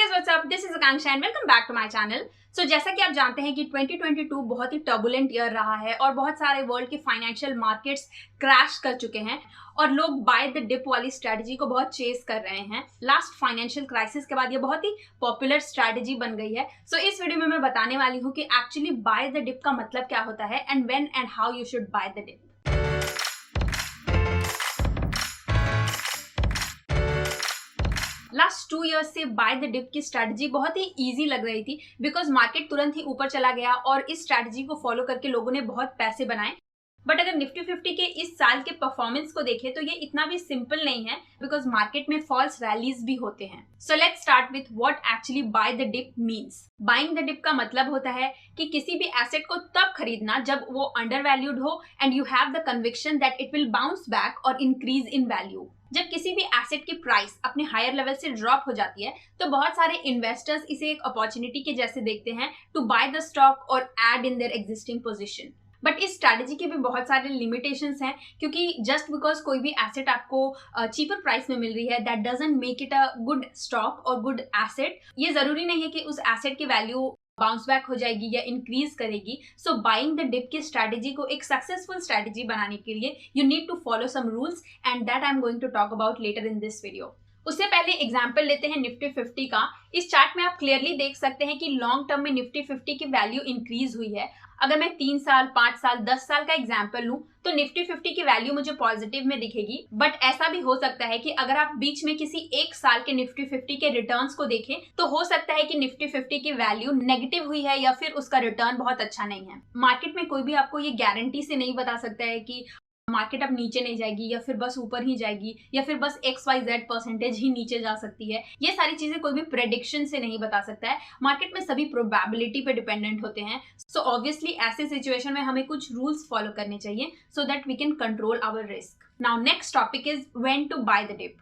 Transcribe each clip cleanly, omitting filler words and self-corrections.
guys, what's up? This is Akanksha and welcome back to my channel. So जैसा कि आप जानते हैं कि 2022 बहुत ही टर्बुलेंट ईयर रहा है और बहुत सारे वर्ल्ड के फाइनेंशियल मार्केट्स क्रैश कर चुके हैं और लोग बाय द डिप वाली स्ट्रैटेजी को बहुत चेस कर रहे हैं। लास्ट फाइनेंशियल क्राइसिस के बाद ये बहुत ही पॉपुलर स्ट्रैटेजी बन गई है। सो इस वीडियो में मैं बताने वाली हूँ कि एक्चुअली बाय द डिप का मतलब क्या होता है and when and how you should buy the dip. Last 2 years से बाय द डिप की स्ट्रैटेजी बहुत ही इजी लग रही थी बिकॉज मार्केट तुरंत ही ऊपर चला गया और इस स्ट्रैटेजी को फॉलो करके लोगों ने बहुत पैसे बनाए। बट अगर निफ्टी 50 के इस साल के परफॉर्मेंस को देखें तो ये इतना भी सिंपल नहीं है बिकॉज मार्केट में फॉल्स रैलीज भी होते हैं। So let's start with what actually buy the dip means. Buying the dip का मतलब होता है कि किसी भी एसेट को तब खरीदना जब वो अंडर वैल्यूड हो and you have the conviction that it will bounce back और इंक्रीज इन वैल्यू। जब किसी भी एसेट की प्राइस अपने हायर लेवल से ड्रॉप हो जाती है तो बहुत सारे इन्वेस्टर्स इसे एक अपॉर्चुनिटी के जैसे देखते हैं टू बाय द स्टॉक और add in their existing position. But इस स्ट्रैटेजी के भी बहुत सारे लिमिटेशंस हैं क्योंकि जस्ट बिकॉज कोई भी एसेट आपको चीपर प्राइस में मिल रही है that doesn't make it a good stock और गुड एसेट। ये जरूरी नहीं है कि उस एसेट की वैल्यू बाउंस बैक हो जाएगी या इंक्रीज करेगी। सो बाइंग द डिप की स्ट्रैटेजी को एक सक्सेसफुल स्ट्रैटेजी बनाने के लिए you need to follow some rules and that I am going to talk about later in this video. उससे पहले एग्जांपल लेते हैं निफ्टी 50 का। इस चार्ट में आप क्लियरली देख सकते हैं कि लॉन्ग टर्म में निफ्टी 50 की वैल्यू इंक्रीज हुई है। अगर मैं 3 साल 5 साल 10 साल का एग्जांपल लूं तो निफ्टी 50 की वैल्यू मुझे पॉजिटिव में दिखेगी। बट ऐसा भी हो सकता है कि अगर आप बीच में किसी एक साल के निफ्टी 50 के रिटर्न्स को देखें तो हो सकता है कि निफ्टी 50 की वैल्यू नेगेटिव हुई है या फिर उसका रिटर्न बहुत अच्छा नहीं है। मार्केट में कोई भी आपको ये गारंटी से नहीं बता सकता है कि मार्केट अब नीचे नहीं जाएगी या फिर बस ऊपर ही जाएगी या फिर बस XYZ परसेंटेज ही नीचे जा सकती है। ये सारी चीजें कोई भी प्रेडिक्शन से नहीं बता सकता है। मार्केट में सभी प्रोबेबिलिटी पे डिपेंडेंट होते हैं। सो ऑब्वियसली ऐसे सिचुएशन में हमें कुछ रूल्स फॉलो करने चाहिए so that we can control our risk. Now next topic is when to buy the dip.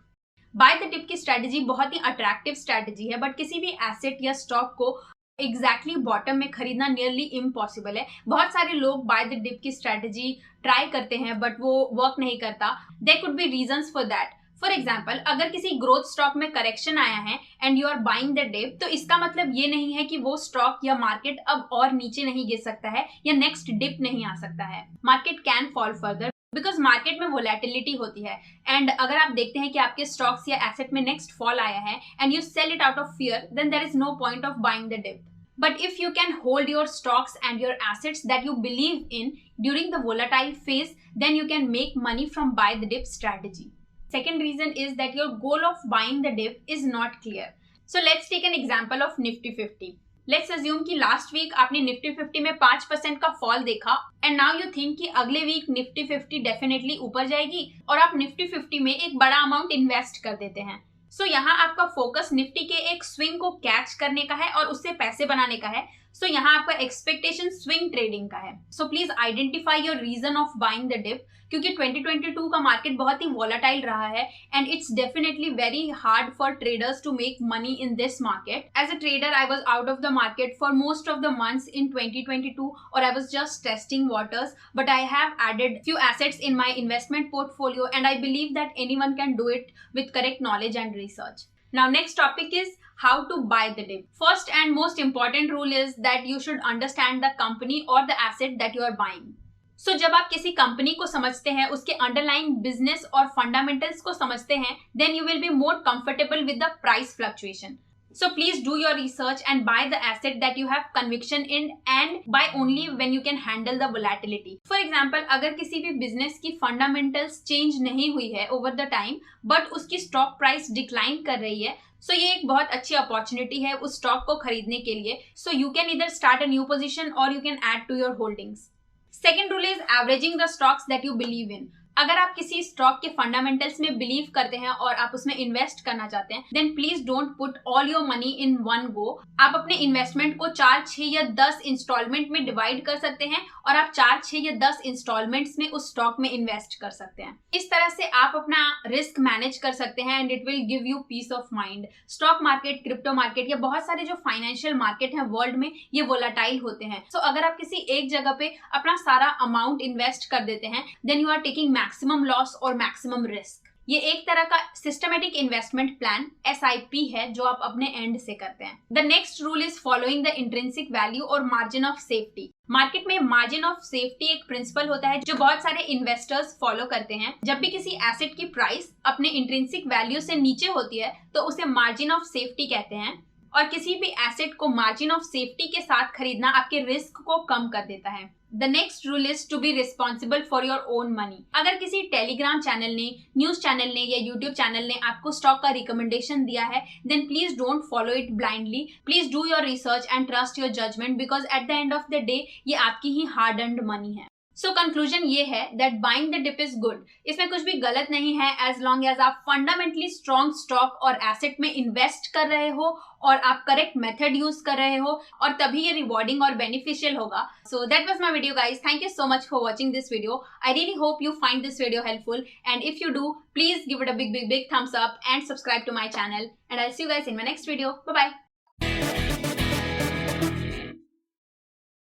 Buy the dip की स्ट्रैटेजी बहुत ही अट्रैक्टिव स्ट्रैटेजी है बट किसी भी एसेट या स्टॉक को एग्जैक्टली बॉटम में खरीदना नियरली इम्पॉसिबल है। बहुत सारे लोग बाय द डिप की स्ट्रैटेजी ट्राई करते हैं बट वो वर्क नहीं करता। There could be reasons for that. For example, अगर किसी ग्रोथ स्टॉक में करेक्शन आया है and you are buying the dip तो इसका मतलब ये नहीं है कि वो स्टॉक या मार्केट अब और नीचे नहीं गिर सकता है या नेक्स्ट डिप नहीं आ सकता है। Market can fall further because market में वोलेटिलिटी होती है एंड अगर आप देखते हैं कि आपके स्टॉक्स या एसेट में नेक्स्ट फॉल आया है and you sell it out of fear then there is no point of buying the dip. But if you can hold your stocks and your assets that you believe in during the volatile phase, then you can make money from buy the dip strategy. Second reason is that your goal of buying the dip is not clear. So let's take an example of Nifty 50. Let's assume कि last week आपने Nifty 50 में 5% का fall देखा and now you think कि अगले week Nifty 50 definitely ऊपर जाएगी और आप Nifty 50 में एक बड़ा अमाउंट इन्वेस्ट कर देते हैं। सो यहाँ आपका फोकस निफ्टी के एक स्विंग को कैच करने का है और उससे पैसे बनाने का है। सो यहाँ आपका एक्सपेक्टेशन स्विंग ट्रेडिंग का है। So please identify your reason of buying the dip क्योंकि 2022 का मार्केट बहुत ही वॉलेटाइल रहा है and it's definitely very hard for traders to make money in this market. As a trader I was out of the market for most of the months in 2022 और I was just testing waters but I have added few assets in my investment portfolio and I believe that anyone can do it with correct knowledge and research. Now next topic is how to buy the dip. First and most important rule is that you should understand the company or the asset that you are buying. So जब आप किसी company को समझते हैं, उसके underlying business और fundamentals को समझते हैं, then you will be more comfortable with the price fluctuation. So please do your research and buy the asset that you have conviction in and buy only when you can handle the volatility. For example, अगर किसी भी business की fundamentals change नहीं हुई है over the time but उसकी stock price decline कर रही है सो ये एक बहुत अच्छी अपॉर्चुनिटी है उस स्टॉक को खरीदने के लिए। सो यू कैन इधर स्टार्ट अ न्यू पोजीशन और you can add to your holdings. Second rule is averaging the stocks that you believe in. अगर आप किसी स्टॉक के फंडामेंटल्स में बिलीव करते हैं और आप उसमें इन्वेस्ट करना चाहते हैं then please don't put all your money in one go. आप अपने इन्वेस्टमेंट को 4, 6 या 10 इंस्टॉलमेंट में डिवाइड कर सकते हैं और आप 4, 6 या 10 इंस्टॉलमेंट्स में उस स्टॉक में इन्वेस्ट कर सकते हैं। इस तरह से आप अपना रिस्क मैनेज कर सकते हैं and it will give you peace of mind. Stock market, crypto market या बहुत सारे जो फाइनेंशियल मार्केट है वर्ल्ड में ये वोलाटाइल होते हैं। सो अगर आप किसी एक जगह पे अपना सारा अमाउंट इन्वेस्ट कर देते हैं then you are taking maximum loss और मैक्सिमम रिस्क। ये एक तरह का सिस्टमेटिक इन्वेस्टमेंट प्लान SIP है जो आप अपने एंड से करते हैं। The next rule is following the intrinsic value और मार्जिन ऑफ सेफ्टी। मार्केट में मार्जिन ऑफ सेफ्टी एक प्रिंसिपल होता है जो बहुत सारे इन्वेस्टर्स फॉलो करते हैं। जब भी किसी एसेट की प्राइस अपने इंट्रिंसिक वैल्यू से नीचे होती है तो उसे मार्जिन ऑफ सेफ्टी कहते हैं, और किसी भी एसेट को मार्जिन ऑफ सेफ्टी के साथ खरीदना आपके रिस्क को कम कर देता है। The next rule is to be responsible for your own money. अगर किसी टेलीग्राम चैनल ने, न्यूज चैनल ने या यूट्यूब चैनल ने आपको स्टॉक का रिकमेंडेशन दिया है, then please don't follow it blindly. Please do your research and trust your judgement, because at the end of the day ये आपकी ही हार्ड अर्न्ड मनी है। सो कंक्लूजन ये है that buying the dip is good. इसमें कुछ भी गलत नहीं है एज लॉन्ग एज आप फंडामेंटली स्ट्रॉन्ग स्टॉक और एसेट में इन्वेस्ट कर रहे हो और आप करेक्ट मेथड यूज कर रहे हो, और तभी ये रिवॉर्डिंग और बेनिफिशियल होगा। So that was my video guys. Thank you so much for watching this video. I really hope you find this video helpful, and if you do, please give it a big thumbs up and subscribe to my channel, and I'll see you guys in my next video. Bye bye.